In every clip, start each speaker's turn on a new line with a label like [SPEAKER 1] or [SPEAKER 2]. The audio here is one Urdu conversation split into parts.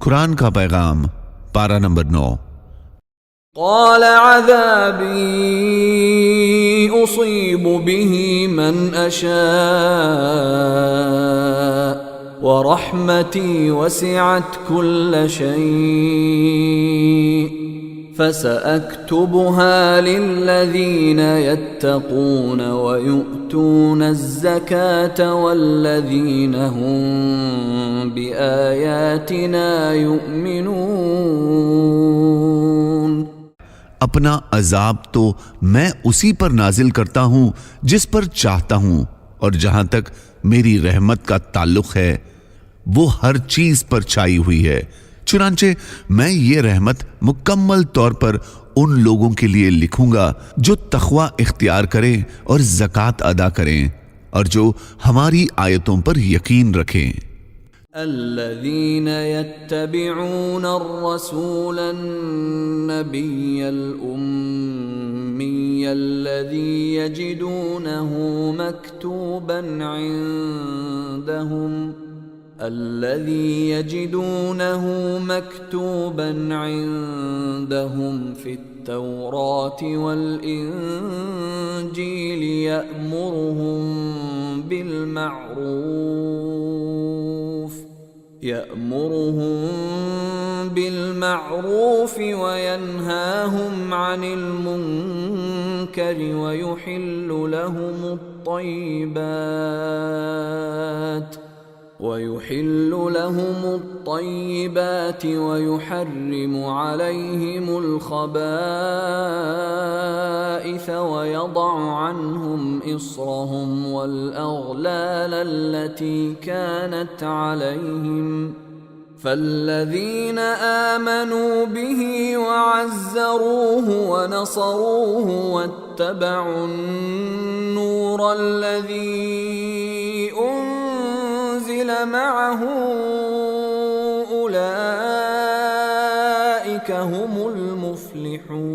[SPEAKER 1] قرآن کا پیغام، پارہ نمبر 9۔
[SPEAKER 2] قال عذابی اصیب به من اشاء ورحمتی وسعت كل شيء فسأكتبها للذين يتقون ويؤتون الزكاة والذين هم بآياتنا يؤمنون۔
[SPEAKER 1] اپنا عذاب تو میں اسی پر نازل کرتا ہوں جس پر چاہتا ہوں، اور جہاں تک میری رحمت کا تعلق ہے وہ ہر چیز پر چھائی ہوئی ہے، چنانچہ میں یہ رحمت مکمل طور پر ان لوگوں کے لیے لکھوں گا جو تقوی اختیار کریں اور زکوٰۃ ادا کریں اور جو ہماری آیتوں پر یقین رکھیں۔
[SPEAKER 2] الذين يتبعون الرسول النبي الأمي الذي يجدونه مكتوبا عندهم في التوراة والإنجيل يأمرهم بالمعروف وينهاهم عن المنكر ويحل لهم الطيبات ويحرم عليهم الخبائث ويضع عنهم إصرهم والأغلال التي كانت عليهم فالذين آمنوا به وعزروه ونصروه واتبعوا النور الذي أنزل معه أولئك هم المفلحون۔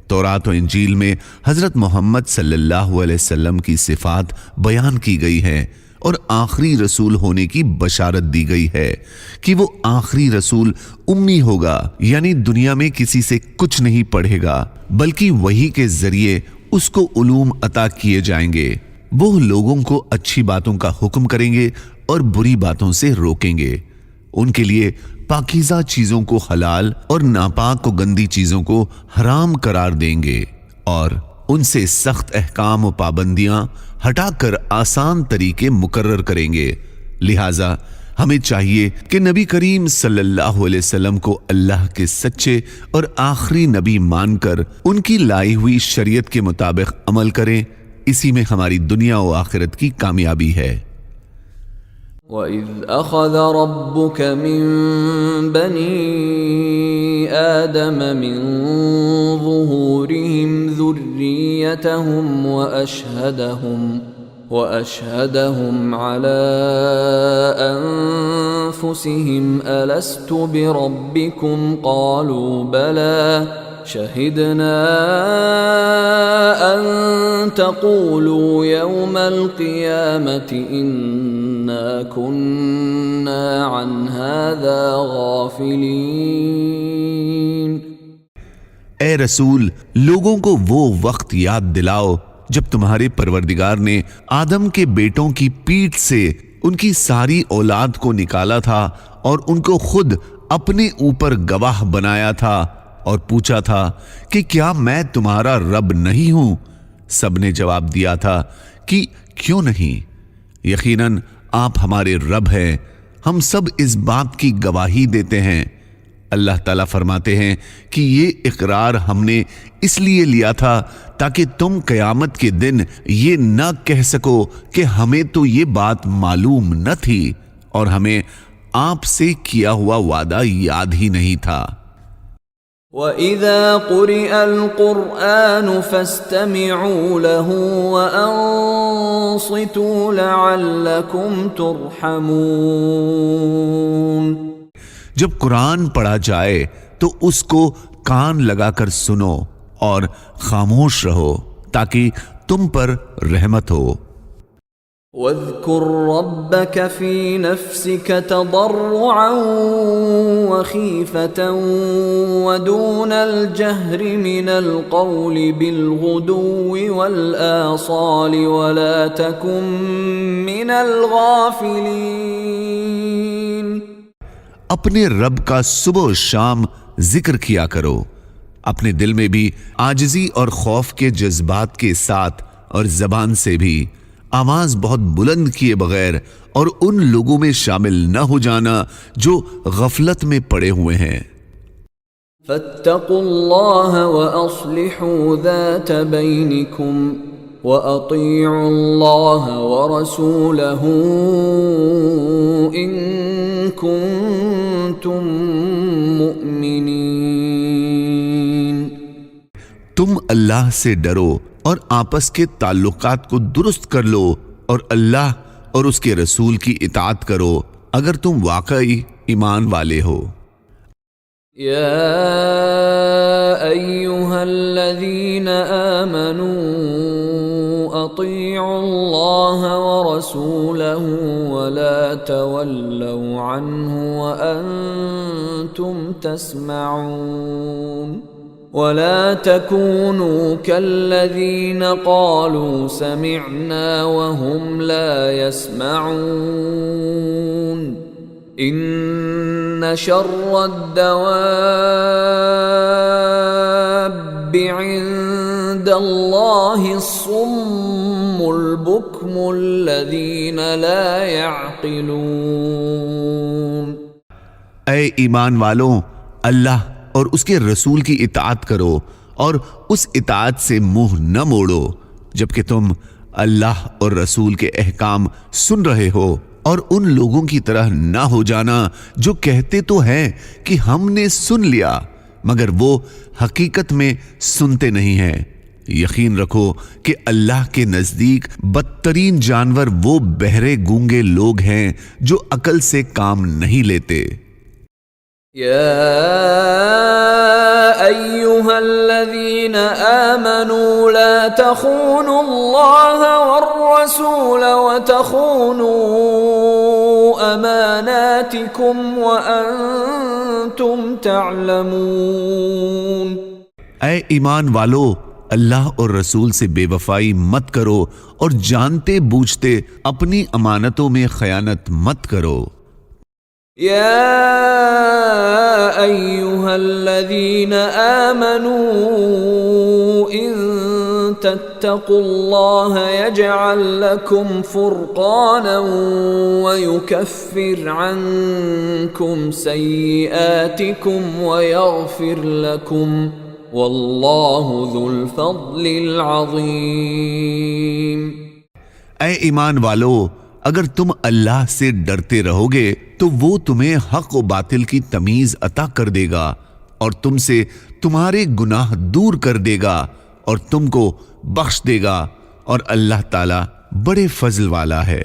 [SPEAKER 1] تورات و انجیل میں حضرت محمد صلی اللہ علیہ وسلم کی صفات بیان کی گئی ہیں اور آخری رسول ہونے کی بشارت دی گئی ہے کہ وہ آخری رسول امی ہوگا، یعنی دنیا میں کسی سے کچھ نہیں پڑھے گا بلکہ وحی کے ذریعے اس کو علوم عطا کیے جائیں گے۔ وہ لوگوں کو اچھی باتوں کا حکم کریں گے اور بری باتوں سے روکیں گے، ان کے لیے پاکیزہ چیزوں کو حلال اور ناپاک و گندی چیزوں کو حرام قرار دیں گے، اور ان سے سخت احکام و پابندیاں ہٹا کر آسان طریقے مقرر کریں گے۔ لہٰذا ہمیں چاہیے کہ نبی کریم صلی اللہ علیہ وسلم کو اللہ کے سچے اور آخری نبی مان کر ان کی لائی ہوئی شریعت کے مطابق عمل کریں، اسی میں ہماری دنیا و آخرت کی کامیابی ہے۔
[SPEAKER 2] وَإِذْ أَخَذَ رَبُّكَ مِنْ بَنِي آدَمَ مِنْ ظُهُورِهِمْ ذُرِّيَّتَهُمْ وَأَشْهَدَهُمْ عَلَىٰ أَنفُسِهِمْ أَلَسْتُ بِرَبِّكُمْ قَالُوا بَلَىٰ شَهِدْنَا أَن تَقُولُوا يَوْمَ الْقِيَامَةِ إِنَّا كُنَّا عَنْ هَذَا غَافِلِينَ۔
[SPEAKER 1] اے رسول، لوگوں کو وہ وقت یاد دلاؤ جب تمہارے پروردگار نے آدم کے بیٹوں کی پیٹھ سے ان کی ساری اولاد کو نکالا تھا اور ان کو خود اپنے اوپر گواہ بنایا تھا اور پوچھا تھا کہ کیا میں تمہارا رب نہیں ہوں؟ سب نے جواب دیا تھا کہ کیوں نہیں، یقیناً آپ ہمارے رب ہیں، ہم سب اس بات کی گواہی دیتے ہیں۔ اللہ تعالیٰ فرماتے ہیں کہ یہ اقرار ہم نے اس لیے لیا تھا تاکہ تم قیامت کے دن یہ نہ کہہ سکو کہ ہمیں تو یہ بات معلوم نہ تھی اور ہمیں آپ سے کیا ہوا وعدہ یاد ہی نہیں تھا۔
[SPEAKER 2] وَإِذَا قُرِئَ الْقُرْآنُ فَاسْتَمِعُوا لَهُ وَأَنصِتُوا لَعَلَّكُمْ تُرْحَمُونَ۔
[SPEAKER 1] جب قرآن پڑھا جائے تو اس کو کان لگا کر سنو اور خاموش رہو تاکہ تم پر رحمت ہو۔
[SPEAKER 2] واذكر ربك في نفسك تضرعا وخيفة ودون الجهر من القول بالغدو والآصال ولا تكن من الغافلين.
[SPEAKER 1] اپنے رب کا صبح و شام ذکر کیا کرو، اپنے دل میں بھی عاجزی اور خوف کے جذبات کے ساتھ اور زبان سے بھی آواز بہت بلند کیے بغیر، اور ان لوگوں میں شامل نہ ہو جانا جو غفلت میں پڑے ہوئے ہیں.
[SPEAKER 2] فاتقوا الله وأصلحوا ذات بينكم وأطيعوا الله ورسوله إن كنتم مؤمنين.
[SPEAKER 1] تم اللہ سے ڈرو اور آپس کے تعلقات کو درست کر لو، اور اللہ اور اس کے رسول کی اطاعت کرو اگر تم واقعی ایمان والے ہو.
[SPEAKER 2] يا أيها الذين آمنوا أطيعوا الله ورسوله ولا تولوا عنه وأنتم تسمعون. ولا تكونوا كالذين قالوا سمعنا وهم لا يسمعون. إن شر الدواب عند الله الصم البكم الذين لا يعقلون.
[SPEAKER 1] اے ایمان والوں، اللہ اور اس کے رسول کی اطاعت کرو اور اس اطاعت سے منہ نہ موڑو جبکہ تم اللہ اور رسول کے احکام سن رہے ہو، اور ان لوگوں کی طرح نہ ہو جانا جو کہتے تو ہیں کہ ہم نے سن لیا مگر وہ حقیقت میں سنتے نہیں ہیں. یقین رکھو کہ اللہ کے نزدیک بدترین جانور وہ بہرے گونگے لوگ ہیں جو عقل سے کام نہیں لیتے.
[SPEAKER 2] يا أيها الذين آمنوا لا تخونوا الله والرسول وتخونوا أماناتكم وأنتم تعلمون.
[SPEAKER 1] اے ایمان والو، اللہ اور رسول سے بے وفائی مت کرو اور جانتے بوجھتے اپنی امانتوں میں خیانت مت کرو.
[SPEAKER 2] يا أيها الذين آمنوا إن تتقوا الله يجعل لكم فرقانا ويكفر عنكم سيئاتكم ويغفر لكم والله ذو الفضل العظيم.
[SPEAKER 1] اے ایمان والو، اگر تم اللہ سے ڈرتے رہو گے تو وہ تمہیں حق و باطل کی تمیز عطا کر دے گا اور تم سے تمہارے گناہ دور کر دے گا اور تم کو بخش دے گا، اور اللہ تعالی بڑے فضل والا ہے.